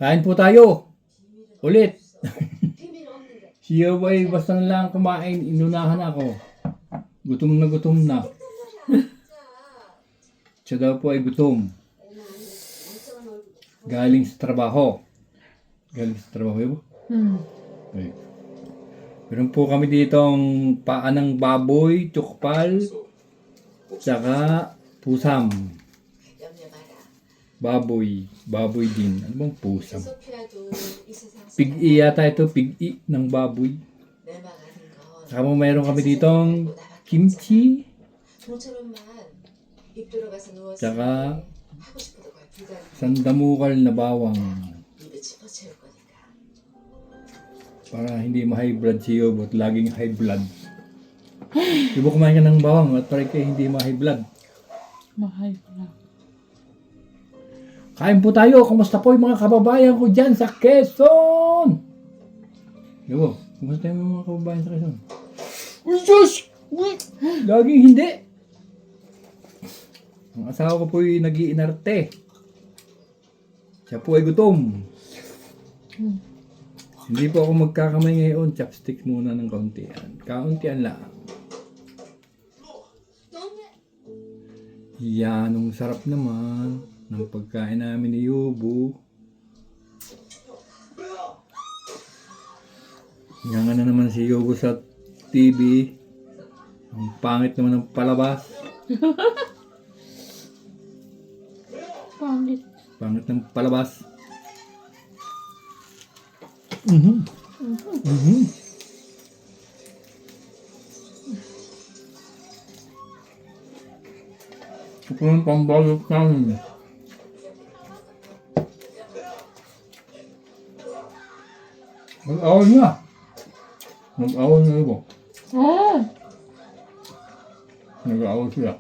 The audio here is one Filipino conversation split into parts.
Kain po tayo. Ulit. Si Yobay basta na lang kumain, inunahan ako. Gutom na. Siya daw po ay gutom. Galing sa trabaho. Yabo? Okay. Meron po kami ditong paa ng baboy, tsukpal, tsaka pusam. Baboy din. Ano bang pusam? Pig-i yata ito, pig-i ng baboy. Saka mo mayroon kami ditong kimchi, tsaka sandamukal na bawang. Para hindi ma-high blood si Yobo at laging high blood. Yobo, kumain ka ng bawang at para kayo hindi ma-high blood. Ma-high blood. Kain po tayo. Kumusta po yung mga kababayan ko dyan sa Quezon? Yobo, kumusta yung mga kababayan sa Quezon? Uy, Diyos! Laging hindi. Ang asawa ko po yung nag-iinarte. Siya po ay gutom. Hindi po ako magkakamay ngayon. Chopstick muna ng kauntian. Kauntian lang. Yan, ang sarap naman ng pagkain namin ni Yobo. Nga na naman si Yobo sa TV. Ang pangit naman ng palabas. Pangit ng palabas. Ito yung pambalot namin. Mag-awal na. Mag-awal na ito. Nag-awal sila.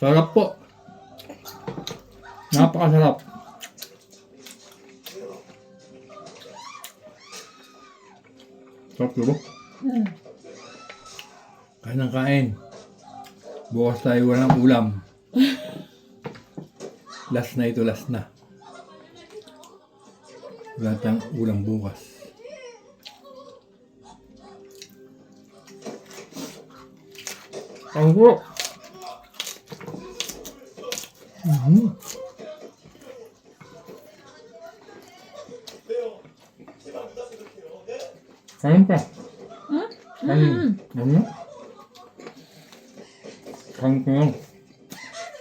Sarap po. Napakasarap. Sarap diba? Kain ng kain. Bukas tayo walang ulam. Last na ito, last na. Wala tayong ulam bukas. Ang sarap. Kain pa. Kain. Ano? Kain ko lang.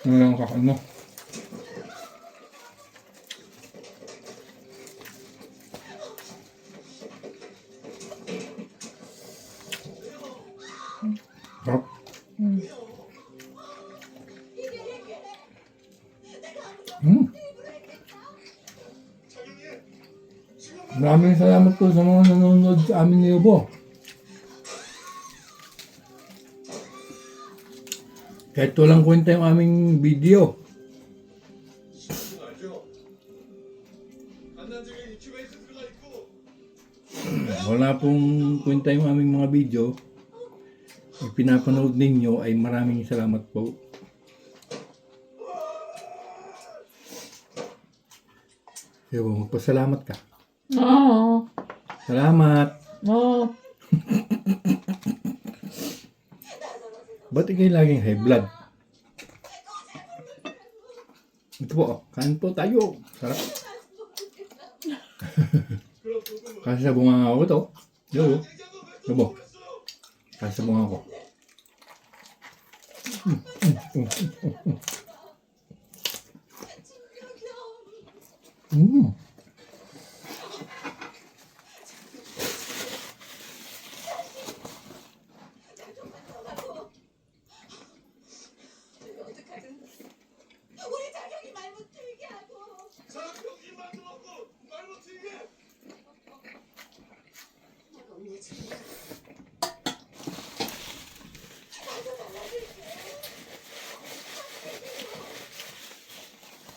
Ano lang kakain mo? Sarap. Maraming salamat po sa mga nanonood sa amin ni Yobo. Kahit walang kwenta yung aming video. Wala pong kwenta yung aming mga video. Ipinapanood ninyo ay maraming salamat po. Yobo, magpasalamat ka. Oo. Salamat. Oo. Ba't ikay laging high blood? Ito po, kain po tayo. Sarap. Kasi sa bunga ko to. Yobo. Kasi sa bunga ko.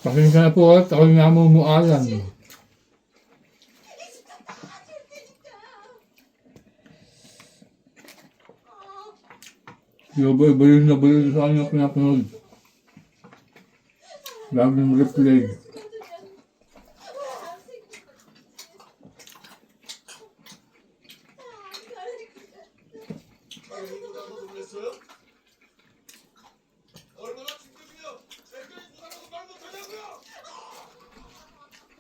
Pasensya na po at ako'y namumualan. Balik na balik sa kanya pinapanood. Laging replay.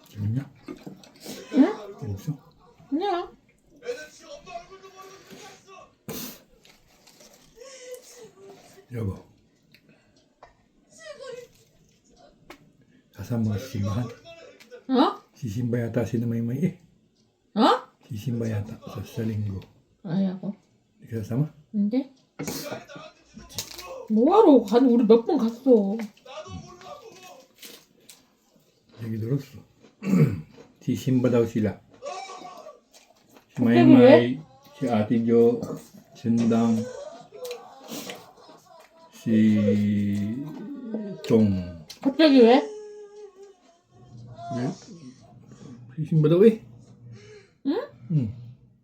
재밌냐? 응? 재밌어? 그냥. 여보. Kasama si simbahan. 어? Sisimba yata si na may eh. 어? Sisimba yata sa linggo. 아야고. Hindi ka kasama? 근데? 뭐하러 가? 우리 몇 번 갔어. Lagi 들었어. Sisimba daw sila. Si Kapag Maymay, si Ate Jo, Sindang, si Chong. 갑자기 왜? Eh, Sisimba daw eh. 응? Hmm.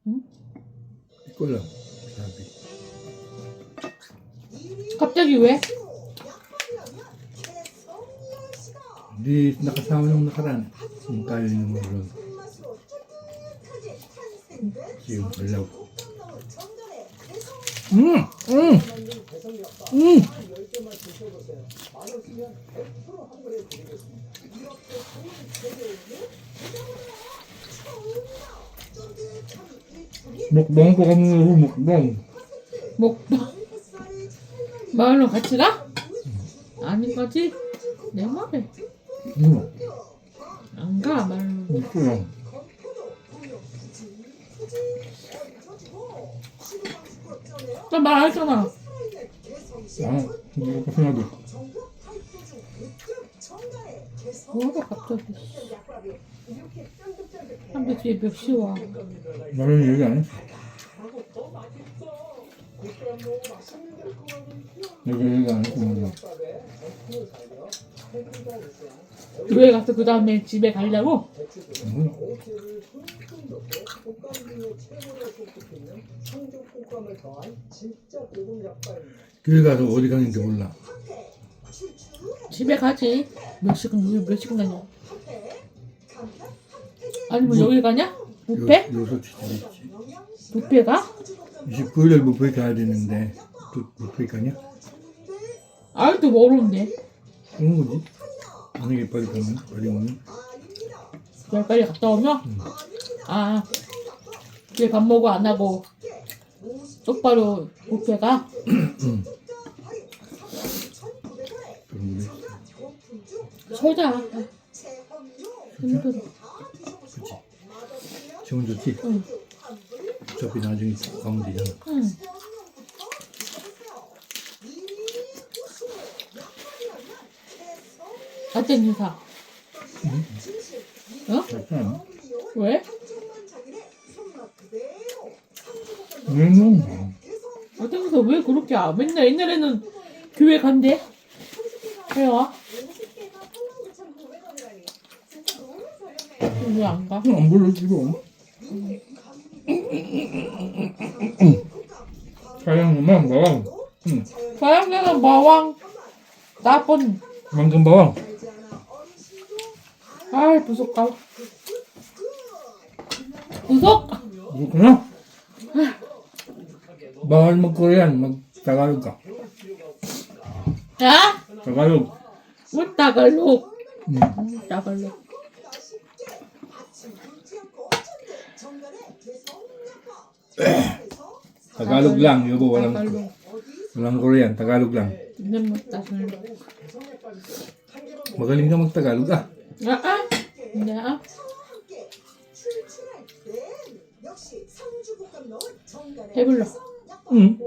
Hmm? Hindi ko alam. Sabi. 갑자기 왜? Hindi nakasama nung nakaraan. Yung tayo ng mga ron. Yung alaw. Mukbang pa kami ngayon, mukbang. 먹방. 마을로 같이 가? 아닌 거지? 내 말에. 안 가, 마을로. Gusto lang. 나 말했잖아. Hindi ko pa sinabi. 뭐하러 갑자기. 한배 뒤에 몇 시 와. 나는 얘기 안 했어. 내가 얘기 안 했고 말이야. 교회 가서 그 다음에 집에 가려고? 몰라. 교회 가서 어디 가는지 몰라. 집에 가지. 몇 시간 가냐? 아니면 여길 가냐? 뷔페? 요소 집에 있지. 뷔페 가? 29일에 뷔페 가야 되는데 또 뷔페 가냐? 아직도 모르는데. 그런 거지. 만약에 빨리 가면 빨리 오면 열 빨리 갔다 오면? 아, 집에 밥 먹고 안 하고 똑바로 뷔페 가? 그런 거. 쉬자. 힘들어. 그치. 기분 좋지? 응. 어차피 나중에 가면 되잖아. 응. 어떤 인사? 어? 괜찮아. 왜? 왜냐면 어떤 인사 왜 그렇게 맨날 옛날에는 교회 간대? 왜요? 왜 안 가? 안 불러주고. 사장님은 마왕. 응. 서양대는 마왕 나쁜 방금 마왕. 아이 부속가 부속? 그렇구나. bawal mag-Korean, mag-Tagalog ka. 야? Tagalog. 뭐 따갈록 응. 따갈록 Tagalog lang, yun walang 따갈록 walang Korean, Tagalog lang. 근데 뭐 따갈록 Magaling ka mag-Tagalog ah. 아? 근데 아? 배불러 응.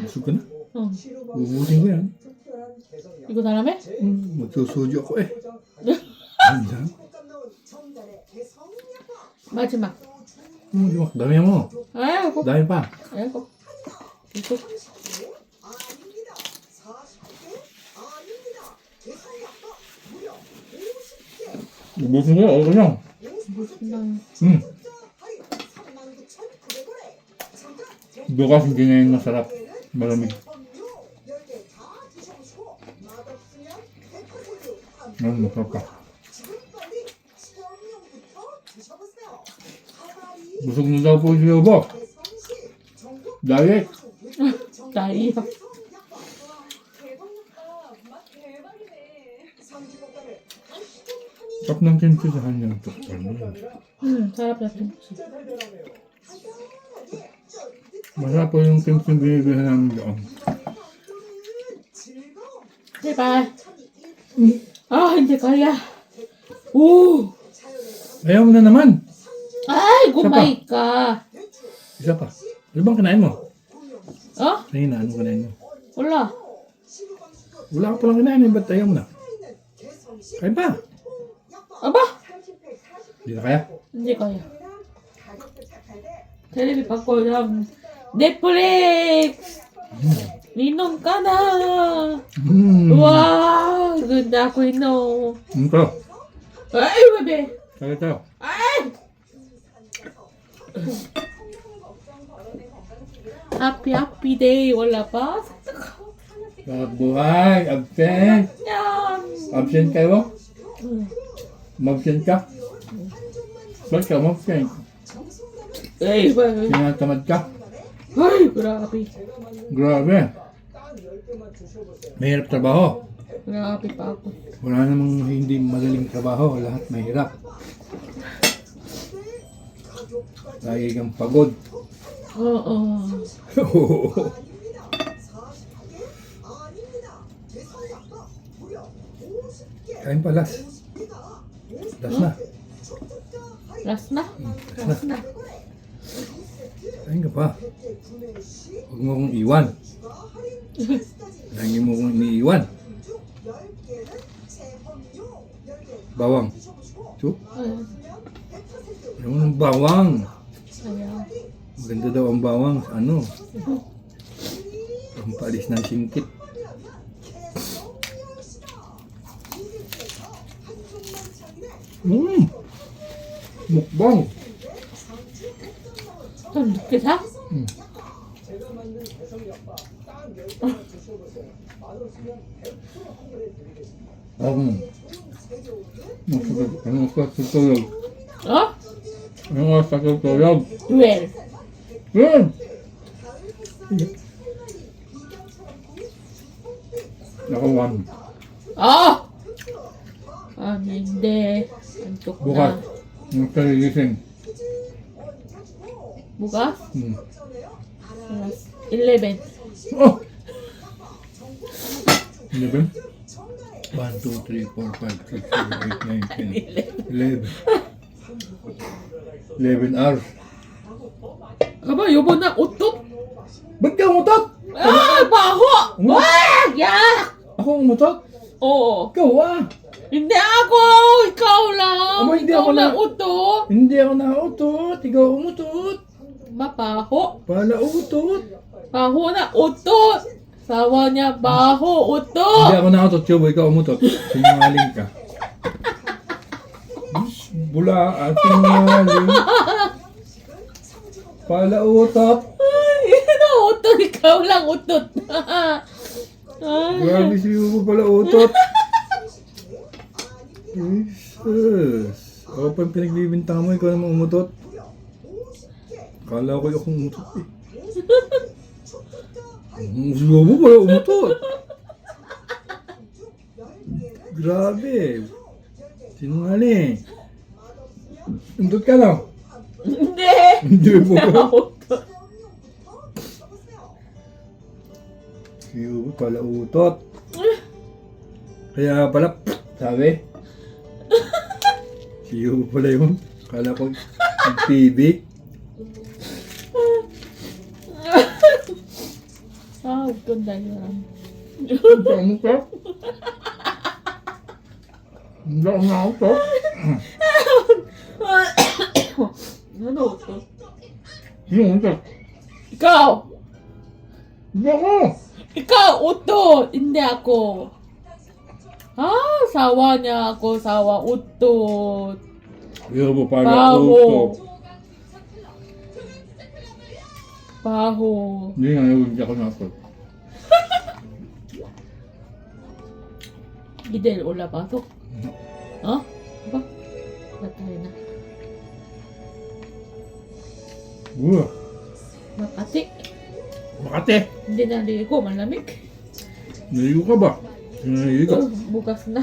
Busog ka na? 응 Ubusin ko yan. 이거 사람에? Magsusujo ako eh. Minsan. 마지막 Dami mo. 아이고 Dami pa. 아이고 부속 Ubusin ko, okay lang. 무슨 응. Bukas hindi na yun masarap. Malamig. Masarap ka. Busog na daw po si Yobo. Diet. Tayo. Sarap ng kimchi sa kanya. Sarap natin. Masarap po yung kimchi binibihan namin doon. Diba? Ah, hindi kaya. Oo. Ayaw mo na naman. Ay, gumay ka. Isa pa. Ano bang kinain mo? Oh? Kanina, ano kinain mo? Wala. Wala ka palang kinain. Ba't ayaw mo na? Kain pa. Aba? Hindi na kaya? Hindi kaya. Telebi pa ko lang. Netflix! Ninom ka na! Wow! Ganda ko inom. Ito. Ay, babe! Kaya tayo. Ay! Happy day! Wala pa? Sarap buhay. Absent. Yan! Absent kayo? Mabsent ka? Ba't ka mabsent? Ay, babe! Tinatamad ka? Ay, grabe! Grabe. Mahirap trabaho. Grabe pa ako. Wala namang hindi madaling trabaho. Lahat mahirap. Lagi kang pagod. Oo. Kain pa, Las. Las na. Last na? Last na. Kain ka pa. Huwag mo kong iwan. Lagi mo kong iniiwan. Bawang. So, Ayan. ayaw mo ng bawang. Ayan. Maganda daw ang bawang sa ano. Pampalis ng singkit. Mukbang. Tunduk kita? Anong oras tutulog? Oh? Anong oras tutulog? 12. Yan! Nakawan. Oh! Hindi. Antok Bukas. na. Yung kaligising. Bukas? Hmm. Alas 11. Oh! 11? 1, 2, 3, 4, 5, 6, 7, 8, 9, 10. 11. 11 hours. Aba, yobo na utot. Ba't ka umutot? Ah! Baho! Wag! Yak! Ako umutot? Oo. Ikaw ah! Hindi ako! Ikaw lang! Aba, hindi Ikaw ako lang na- utot! Hindi ako nautot. Ikaw umutot. Mabaho. Pala utot. Baho na utot! Sawa niya, baho, Hindi utot! ako nautot. Chobo, ikaw umutot. Sinungaling ka. Bula at sinungaling. Pala utot. Ay, ano utot? Ikaw lang utot. Ay. Grabe si Hugo pala utot. Jesus. Ako pa yung pinagbibintang mo, ikaw naman umutot. Kala ko yung umutot eh. Si Hugo pala umutot. Grabe. Sinungaling. Umutot ka na. Hindi! Hindi po. Utot. Si Hugo pala utot. Kaya pala, sabi. Si Hugo pala yun. Kala ko TV. Ah, utot na yan. Ano ka? Hindi ako nautot. Ano utot? Sino utot? Ikaw! Hindi ako. Ikaw, utot! Hindi ako. Ah, sawa niya ako, sawa, utot. Si Hugo pala Baho. utot. Baho. Hindi nga, hindi ako nakapag. Gidel ula pasok. Oh? Ba? Natay na. Makati. Makate! Hindi na ligo, malamig. Naligo ka ba? Naligo ka? Oh, bukas na.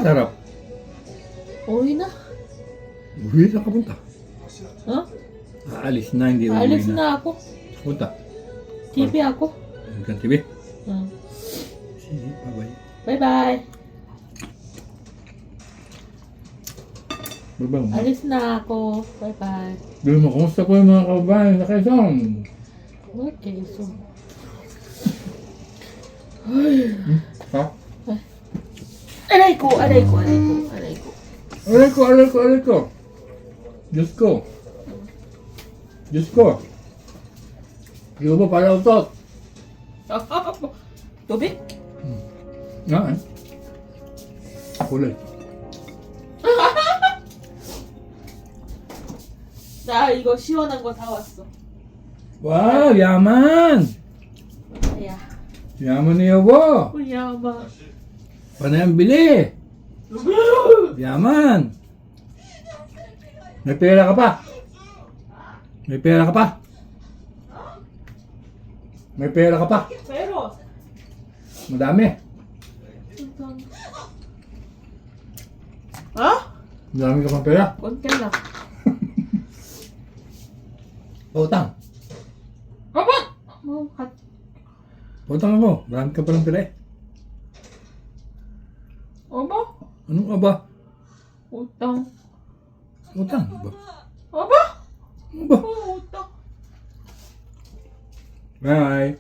Sarap. Uwi na. Uwi na ka punta. Huh? Aalis na, hindi uwi Alis na. na ako. Punta. TV ako. Hanggang TV. Hmm. Sige, bye-bye. Bye-bye. Bye-bye. Alis na ako. Bye-bye. Dili mo, kumusta po yung mga kababayan sa Quezon? Okay, so. Ha? Aray ko, aray ko, aray ko, aray ko. Aray ko. Diyos ko. Diyos ko. Hindi mo pala utot. Tubig? Nga eh. Kulay. 나 이거 시원한 거 사왔어. Wow, yaman! 야, Yaman niya po. 야마. Panay ang bili. Yaman. May pera ka pa. May pera ka pa. May pera ka pa. pero. Madami. 어? Madami ka pang pera. konti lang. Pautang. Aba! Oh, kat. Pautang mo. Marami ka palang pera eh. Aba? Anong aba? utang. Utang ba? aba? Ano ba? utang. Bye.